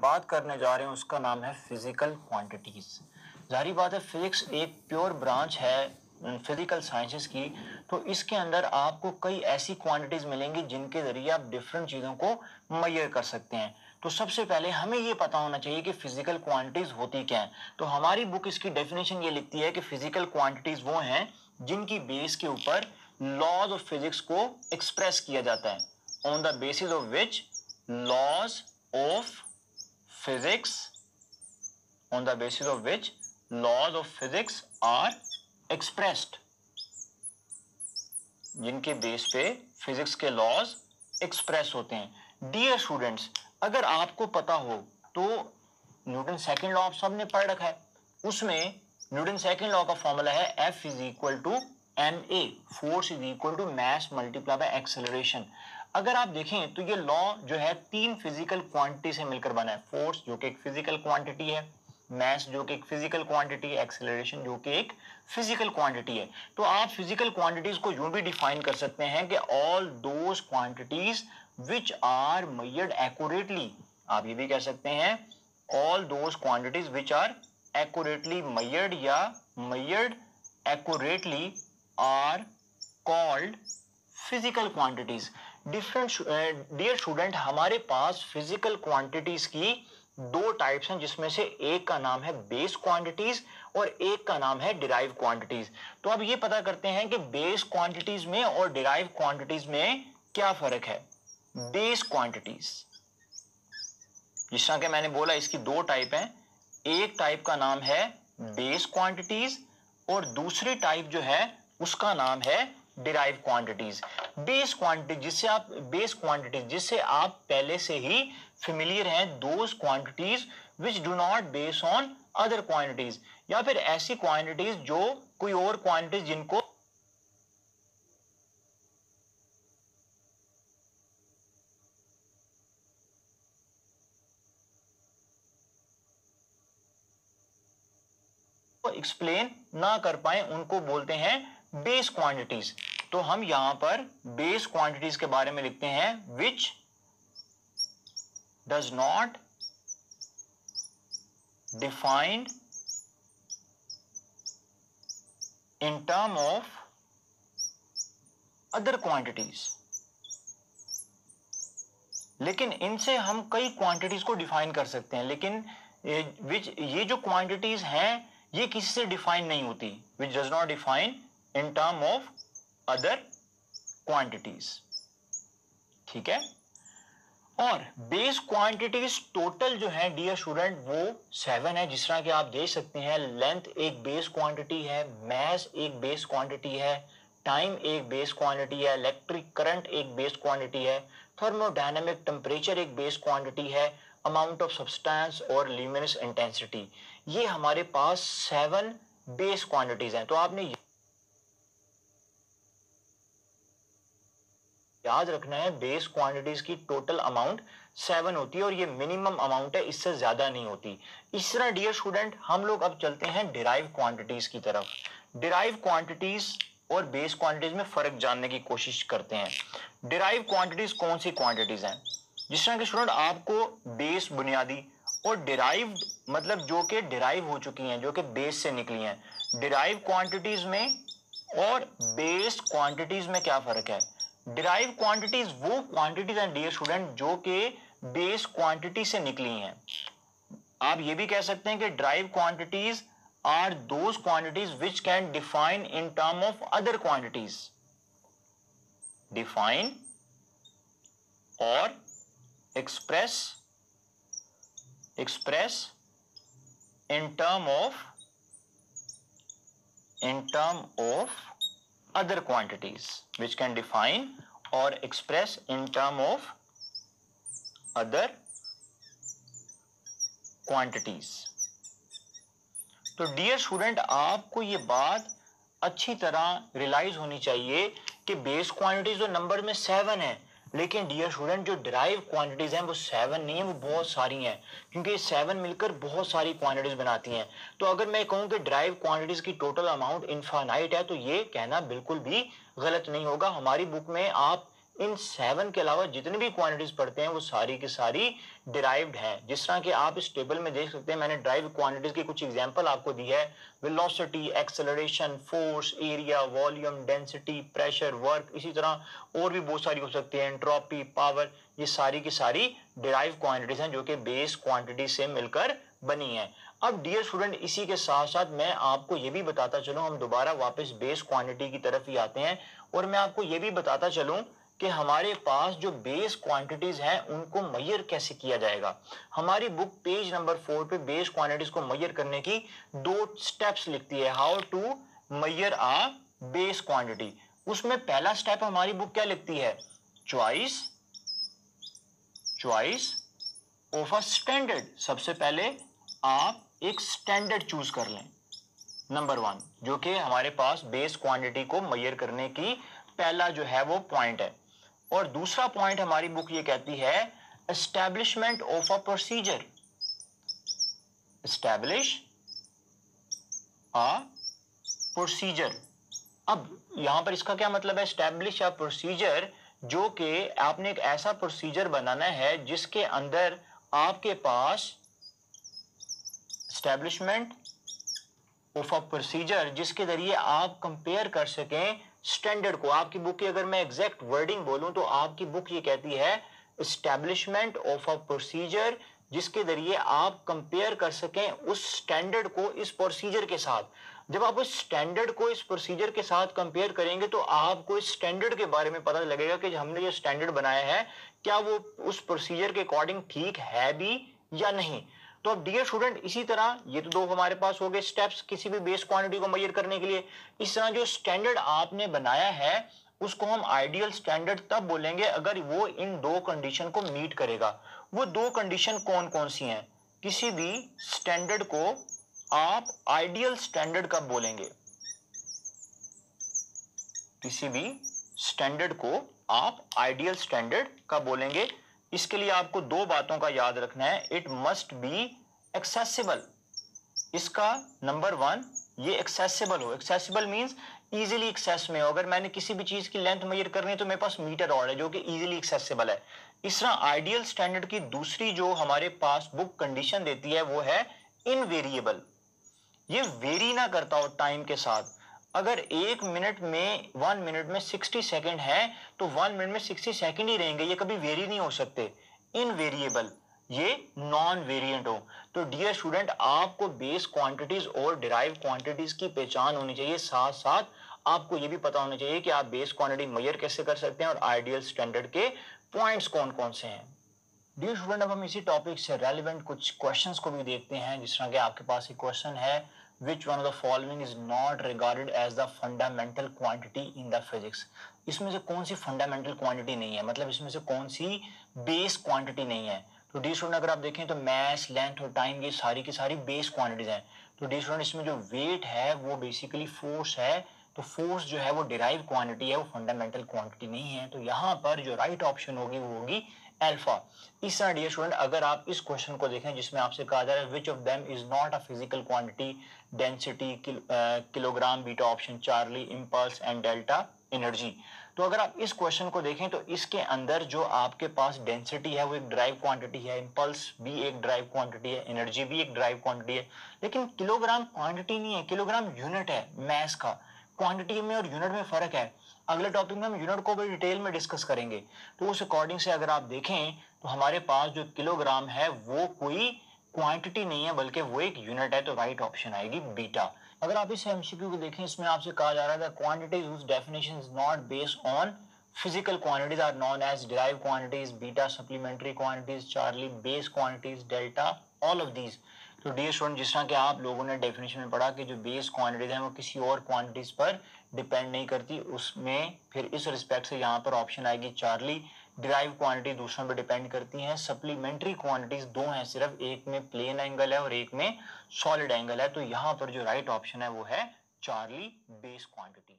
बात करने जा रहे हैं उसका नाम है फिजिकल क्वांटिटीज। जारी बात है, फिजिक्स एक प्योर ब्रांच है फिजिकल साइंसेस की, तो इसके अंदर आपको कई ऐसी क्वांटिटीज मिलेंगी जिनके जरिए आप डिफरेंट चीजों को मेजर कर सकते हैं। तो सबसे पहले हमें ये पता होना चाहिए कि फिजिकल क्वांटिटीज होती क्या है। तो हमारी बुक इसकी डेफिनेशन ये लिखती है कि फिजिकल क्वांटिटीज वो हैं जिनकी बेस के ऊपर लॉज ऑफ फिजिक्स को एक्सप्रेस किया जाता है, on the basis of which laws of physics on the basis of which laws of physics are expressed, जिनके बेस पे फिजिक्स के लॉज एक्सप्रेस होते हैं। डियर स्टूडेंट्स, अगर आपको पता हो तो न्यूटन सेकंड लॉ आप सबने पढ़ रखा है, उसमें न्यूटन सेकंड लॉ का फॉर्मूला है F is equal to ma, force is equal to mass multiply by acceleration. अगर आप देखें तो ये लॉ जो है तीन फिजिकल क्वांटिटी से मिलकर बना है। फोर्स जो कि एक फिजिकल क्वांटिटी है, मास जो कि एक फिजिकल क्वांटिटी है, एक्सेलरेशन जो कि एक फिजिकल क्वांटिटी है। तो आप फिजिकल क्वांटिटीज को यूं भी डिफाइन कर सकते हैं कि all those quantities which are measured accurately. आप ये भी कह सकते हैं all those quantities which are accurately measured या measured accurately are called physical quantities. Dear student, हमारे पास फिजिकल क्वांटिटीज की दो टाइप्स हैं, जिसमें से एक का नाम है बेस क्वांटिटीज और एक का नाम है डिराइव क्वांटिटीज। तो अब ये पता करते हैं कि बेस क्वांटिटीज में और डिराइव क्वांटिटीज में क्या फर्क है। बेस क्वांटिटीज, जिस तरह के मैंने बोला, इसकी दो टाइप हैं। एक टाइप का नाम है बेस क्वांटिटीज और दूसरी टाइप जो है उसका नाम है डिराइव क्वांटिटीज। बेस क्वांटिटीज जिससे आप पहले से ही फेमिलियर हैं, those quantities which do not base on other quantities, या फिर ऐसी क्वांटिटीज जो कोई और क्वांटिटीज जिनको एक्सप्लेन ना कर पाए, उनको बोलते हैं बेस क्वांटिटीज। तो हम यहां पर बेस क्वांटिटीज के बारे में लिखते हैं which does not defined in term of other quantities. लेकिन इनसे हम कई क्वांटिटीज को डिफाइन कर सकते हैं, लेकिन ये जो क्वांटिटीज हैं ये किसी से डिफाइन नहीं होती, which does not define in term of other quantities. ठीक है। और बेस क्वांटिटीज टोटल जो है डियर स्टूडेंट वो 7 है। जिस तरह कि आप देख सकते हैं, लेंथ एक बेस क्वांटिटी है, मास एक बेस क्वांटिटी है, टाइम एक बेस क्वांटिटी है, इलेक्ट्रिक करंट एक बेस क्वांटिटी है, थर्मोडायनेमिक टेम्परेचर एक बेस क्वांटिटी है, अमाउंट ऑफ सब्सटेंस और ल्यूमिनस इंटेंसिटी। ये हमारे पास 7 बेस क्वांटिटीज हैं। तो आपने याद रखना है बेस क्वांटिटीज की टोटल अमाउंट 7 होती है और ये मिनिमम अमाउंट है, इससे ज्यादा नहीं होती। इस तरह डियर स्टूडेंट हम लोग अब चलते हैं डिराइव क्वांटिटीज की तरफ। डिराइव क्वांटिटीज और बेस क्वांटिटीज में फर्क जानने की कोशिश करते हैं। डिराइव क्वांटिटीज कौन सी क्वांटिटीज हैं? जिस तरह के स्टूडेंट आपको बेस बुनियादी और डिराइव मतलब जो कि डिराइव हो चुकी हैं, जो कि बेस से निकली हैं। डिराइव क्वांटिटीज में और बेस क्वांटिटीज में क्या फर्क है? डिराइव क्वांटिटीज वो क्वांटिटीज हैं डियर स्टूडेंट जो कि बेस क्वांटिटी से निकली हैं। आप ये भी कह सकते हैं कि derive quantities are those quantities which can define in term of other quantities. Define और express in term of other quantities, which can define or express in term of other quantities। तो डियर स्टूडेंट, आपको ये बात अच्छी तरह realise होनी चाहिए कि बेस क्वांटिटीज जो नंबर में 7 है, लेकिन डियर स्टूडेंट जो डिराइव क्वांटिटीज हैं वो 7 नहीं है, वो बहुत सारी हैं, क्योंकि 7 मिलकर बहुत सारी क्वांटिटीज बनाती हैं। तो अगर मैं कहूं कि डिराइव क्वांटिटीज की टोटल अमाउंट इनफाइनाइट है तो ये कहना बिल्कुल भी गलत नहीं होगा। हमारी बुक में आप इन 7 के अलावा जितनी भी क्वांटिटीज पढ़ते हैं वो सारी की सारी डिराइव्ड हैं। जिस तरह के आप इस टेबल में देख सकते हैं, मैंने डिराइव्ड क्वांटिटीज की कुछ एग्जांपल आपको दी है। Velocity, acceleration, force, area, volume, density, pressure, work, इसी तरह और भी बहुत सारी हो सकती है, एंट्रोपी, पावर, ये सारी की सारी डिराइव क्वांटिटीज हैं जो कि बेस क्वांटिटी से मिलकर बनी है। अब डियर स्टूडेंट, इसी के साथ साथ मैं आपको ये भी बताता चलूं, हम दोबारा वापस बेस क्वांटिटी की तरफ ही आते हैं, और मैं आपको ये भी बताता चलूं कि हमारे पास जो बेस क्वांटिटीज हैं उनको मेजर कैसे किया जाएगा। हमारी बुक पेज नंबर 4 पे बेस क्वांटिटीज को मेजर करने की 2 स्टेप्स लिखती है, how to measure a base quantity. उसमें पहला स्टेप हमारी बुक क्या लिखती है, चॉइस ऑफ अ स्टैंडर्ड। सबसे पहले आप एक स्टैंडर्ड चूज कर लें, नंबर 1, जो कि हमारे पास बेस क्वांटिटी को मेजर करने की पहला जो है वो पॉइंट है। और दूसरा पॉइंट हमारी बुक ये कहती है, establishment of a procedure. Establish a procedure. अब यहां पर इसका क्या मतलब है, एस्टैब्लिश अ प्रोसीजर, जो कि आपने एक ऐसा प्रोसीजर बनाना है जिसके अंदर आपके पास एस्टैब्लिशमेंट ऑफ अ प्रोसीजर, जिसके जरिए आप कंपेयर कर सकें स्टैंडर्ड को। आपकी बुक की अगर मैं एग्जैक्ट वर्डिंग बोलूं तो आपकी बुक ये कहती है, एस्टैब्लिशमेंट ऑफ अ प्रोसीजर, जिसके जरिए आप कंपेयर कर सकें उस स्टैंडर्ड को इस प्रोसीजर के साथ। जब आप उस स्टैंडर्ड को इस प्रोसीजर के साथ कंपेयर करेंगे तो आपको इस स्टैंडर्ड के बारे में पता लगेगा कि हमने जो स्टैंडर्ड बनाया है क्या वो उस प्रोसीजर के अकॉर्डिंग ठीक है भी या नहीं। तो अब डियर स्टूडेंट, इसी तरह ये तो 2 हमारे पास हो गए स्टेप्स किसी भी बेस क्वांटिटी को मेजर करने के लिए। इस तरह जो स्टैंडर्ड आपने बनाया है उसको हम आइडियल स्टैंडर्ड तब बोलेंगे अगर वो इन 2 कंडीशन को मीट करेगा। वो 2 कंडीशन कौन कौन सी हैं? किसी भी स्टैंडर्ड को आप आइडियल स्टैंडर्ड कब बोलेंगे? किसी भी स्टैंडर्ड को आप आइडियल स्टैंडर्ड कब बोलेंगे? इसके लिए आपको 2 बातों का याद रखना है। It must be accessible. इसका नंबर 1, ये एक्सेसिबल हो। एक्सेसिबल मींस इजीली एक्सेस में हो। अगर मैंने किसी भी चीज की लेंथ मेजर करनी है तो मेरे पास मीटर रॉड है जो कि इजीली एक्सेसिबल है। इस तरह आइडियल स्टैंडर्ड की दूसरी जो हमारे पास बुक कंडीशन देती है वो है इनवेरिएबल। ये वेरी ना करता हो टाइम के साथ। अगर 1 मिनट में 60 सेकंड है तो 1 मिनट में 60 सेकंड ही रहेंगे, ये कभी वेरी नहीं हो सकते। इनवेरिएबल, ये नॉन वेरिएंट हो। तो डियर स्टूडेंट, आपको बेस क्वांटिटीज और डिराइव क्वांटिटीज की पहचान होनी चाहिए, साथ साथ आपको ये भी पता होना चाहिए कि आप बेस क्वांटिटी मेजर कैसे कर सकते हैं और आइडियल स्टैंडर्ड के पॉइंट्स कौन कौन से हैं। डियर स्टूडेंट, अब हम इसी टॉपिक से रेलिवेंट कुछ क्वेश्चंस को भी देखते हैं। जिस तरह के आपके पास एक क्वेश्चन है, which one of the following is not regarded as the fundamental quantity in the physics. इसमें से कौन सी फंडामेंटल क्वांटिटी नहीं है, मतलब इसमें से कौन सी बेस क्वांटिटी नहीं है। तो डियर स्टूडेंट, अगर आप देखें तो मैस, लेंथ और टाइम, ये सारी की सारी बेस क्वांटिटीज हैं। तो डियर स्टूडेंट, इसमें जो वेट है वो बेसिकली फोर्स है। तो फोर्स जो है वो डिराइव क्वांटिटी है, वो फंडामेंटल क्वांटिटी नहीं है। तो यहाँ पर जो राइट ऑप्शन होगी वो होगी अल्फा। इस तरह डियर स्टूडेंट, अगर आप इस क्वेश्चन को देखें जिसमें आपसे कहा जा रहा है which of them is not a physical quantity, density, kilogram, beta option, Charlie, impulse and delta energy. तो अगर आप इस क्वेश्चन को देखें तो इसके अंदर जो आपके पास डेंसिटी है वो एक ड्राइव क्वांटिटी है, इंपल्स भी एक ड्राइव क्वांटिटी है, एनर्जी भी एक ड्राइव क्वांटिटी है, लेकिन किलोग्राम क्वांटिटी नहीं है। किलोग्राम यूनिट है मैस का। क्वांटिटी में और यूनिट में फर्क है। अगले टॉपिक में हम यूनिट को भी डिटेल में डिस्कस करेंगे। तो उस अकॉर्डिंग से अगर आप देखें तो हमारे पास जो किलोग्राम है वो कोई क्वांटिटी नहीं है बल्कि वो एक यूनिट है। तो राइट ऑप्शन आएगी बीटा। अगर आप इस एमसीक्यू को देखें, इसमें आपसे कहा जा रहा है quantities whose definition is not based on physical quantities are known as derived quantities, beta supplementary quantities, Charlie base quantities, delta all of these। तो डियर स्टूडेंट, जिस तरह के आप लोगों ने डेफिनेशन में पढ़ा कि जो बेस क्वांटिटीज हैं वो किसी और क्वांटिटीज पर डिपेंड नहीं करती, उसमें फिर इस रिस्पेक्ट से यहाँ पर ऑप्शन आएगी चार्ली। डिराइव क्वांटिटी दूसरों पर डिपेंड करती हैं। सप्लीमेंट्री क्वांटिटीज 2 हैं सिर्फ, एक में प्लेन एंगल है और एक में सॉलिड एंगल है। तो यहाँ पर जो राइट ऑप्शन है वो है चार्ली बेस क्वांटिटीज।